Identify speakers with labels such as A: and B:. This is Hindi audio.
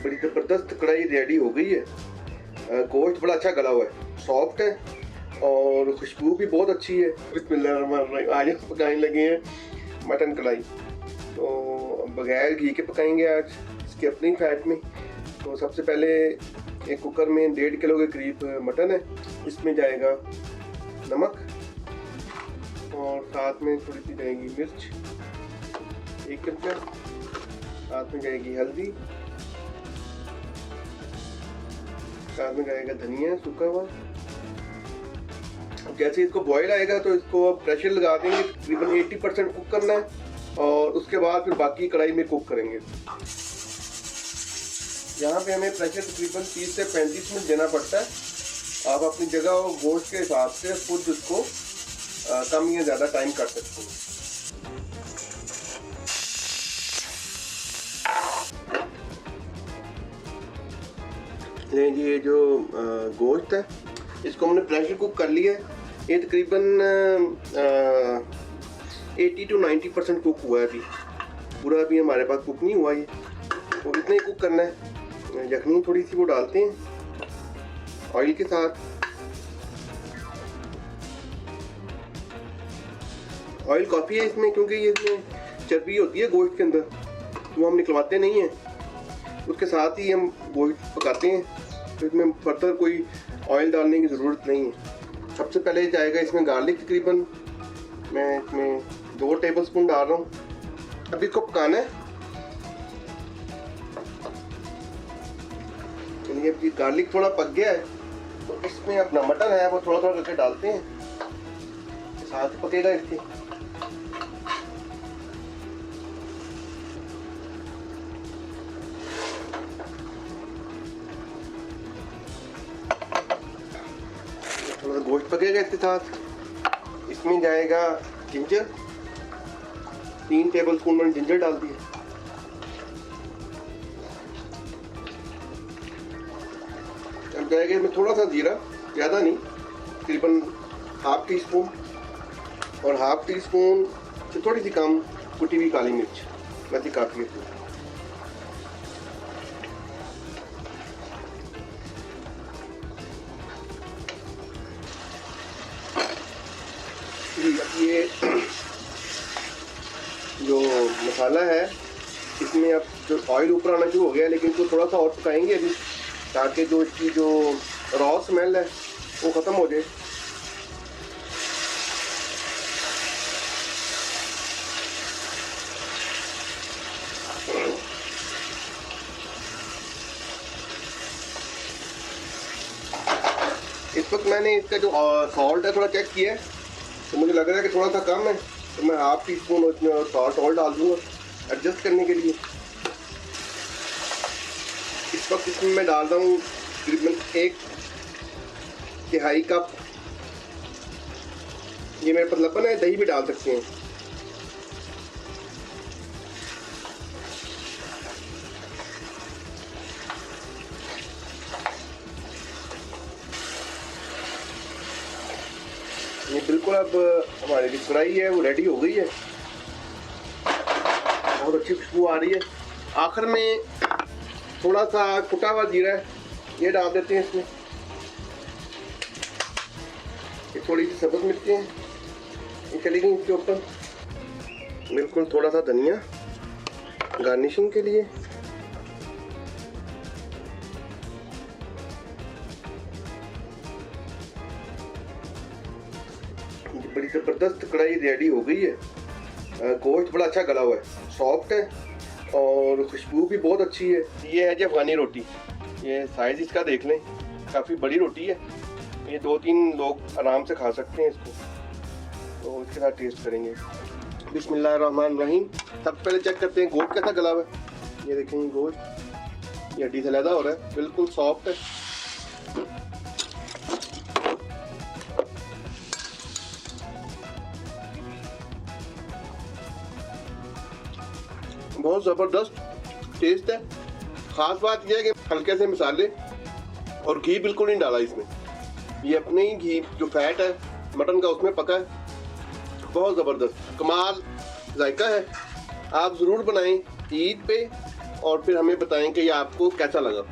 A: बड़ी ज़बरदस्त कढ़ाई रेडी हो गई है। गोश्त बड़ा अच्छा गला हुआ है, सॉफ्ट है और खुशबू भी बहुत अच्छी है। बिस्मिल्लाहिर्रहमानिर्रहीम। आज हम पकाने लगे हैं मटन कढ़ाई। तो बगैर घी के पकाएंगे आज, इसकी अपनी फैट में। तो सबसे पहले एक कुकर में 1.5 किलो के करीब मटन है, इसमें जाएगा नमक और साथ में थोड़ी सी जाएगी मिर्च 1 चमचा, साथ में जाएगी हल्दी, साथ में जाएगा धनिया सूखा हुआ। जैसे इसको बॉईल आएगा तो इसको अब प्रेशर लगा देंगे, तकरीबन 80% कुक करना है और उसके बाद फिर बाकी कढ़ाई में कुक करेंगे। यहाँ पे हमें प्रेशर तकरीबन 30 से 35 मिनट देना पड़ता है। आप अपनी जगह और गोश्त के हिसाब से खुद इसको कम या ज़्यादा टाइम कर सकते हैं। ये जो गोश्त है इसको हमने प्रेशर कुक कर लिया है। ये तकरीबन 80 to 90% कुक हुआ है, अभी पूरा अभी हमारे पास कुक नहीं हुआ ये, तो इतना ही कुक करना है। यखनी थोड़ी सी वो डालते हैं ऑयल के साथ। ऑयल काफ़ी है इसमें क्योंकि ये इसमें चर्बी होती है गोश्त के अंदर, तो हम निकलवाते नहीं हैं, उसके साथ ही हम गोश्त पकाते हैं, तो इसमें फर्दर कोई ऑयल डालने की ज़रूरत नहीं है। सबसे पहले जाएगा इसमें गार्लिक, तकरीबन मैं इसमें 2 टेबलस्पून डाल रहा हूँ। अभी इसको पकाना है। चलिए अब ये गार्लिक थोड़ा पक गया है तो इसमें अपना मटन है वो थोड़ा थोड़ा करके डालते हैं, साथ पकेगा इसके। थोड़ा सा गोश्त पकेगा इसके साथ। इसमें जाएगा जिंजर, 3 टेबलस्पून मैंने जिंजर डाल दिया। अब जाएगा इसमें थोड़ा सा जीरा, ज़्यादा नहीं, तकरीबन ½ टीस्पून, और ½ टीस्पून से थोड़ी सी कम कुटी हुई काली मिर्च, वैसे काफ़ी है। ये जो मसाला है इसमें अब जो ऑयल ऊपर आना शुरू हो गया है, लेकिन इसको थोड़ा सा और पकाएंगे अभी, ताकि जो इसकी जो रॉ स्मेल है वो ख़त्म हो जाए। इस वक्त मैंने इसका जो सॉल्ट है थोड़ा चेक किया है, तो मुझे लग रहा है कि थोड़ा सा कम है, तो मैं ½ टीस्पून उसमें सॉल्ट और डाल दूँगा एडजस्ट करने के लिए। इस वक्त इसमें मैं डाल रहा हूँ तकरीबन 1/3 कप, ये मेरे पास लपन है, दही भी डाल सकते हैं। ये बिल्कुल अब हमारी जो कढ़ाई है वो रेडी हो गई है, बहुत अच्छी खुशबू आ रही है। आखिर में थोड़ा सा कुटा हुआ जीरा है ये डाल देते हैं इसमें, ये थोड़ी सी सब्ज़ मिर्ची हैं ये चली गई इसके ऊपर, बिल्कुल थोड़ा सा धनिया गार्निशिंग के लिए। बड़ी ज़बरदस्त कढ़ाई रेडी हो गई है। गोश्त बड़ा अच्छा गला हुआ है, सॉफ्ट है और खुशबू भी बहुत अच्छी है। ये है जी अफ़गानी रोटी, ये साइज़ इसका देख लें, काफ़ी बड़ी रोटी है, ये 2-3 लोग आराम से खा सकते हैं इसको। तो इसके साथ टेस्ट करेंगे। बिस्मिल्लाहिर्रहमानिर्रहीम। सबसे पहले चेक करते हैं गोश्त कैसा गला हुआ है। ये देखें गोश्त, ये हड्डी से अलग हो रहा है, बिल्कुल सॉफ्ट है। बहुत ज़बरदस्त टेस्ट है। ख़ास बात यह है कि हल्के से मसाले और घी बिल्कुल नहीं डाला इसमें, ये अपने ही घी जो फैट है मटन का उसमें पका है। बहुत ज़बरदस्त कमाल जायका है। आप ज़रूर बनाएं ईद पे और फिर हमें बताएं कि ये आपको कैसा लगा।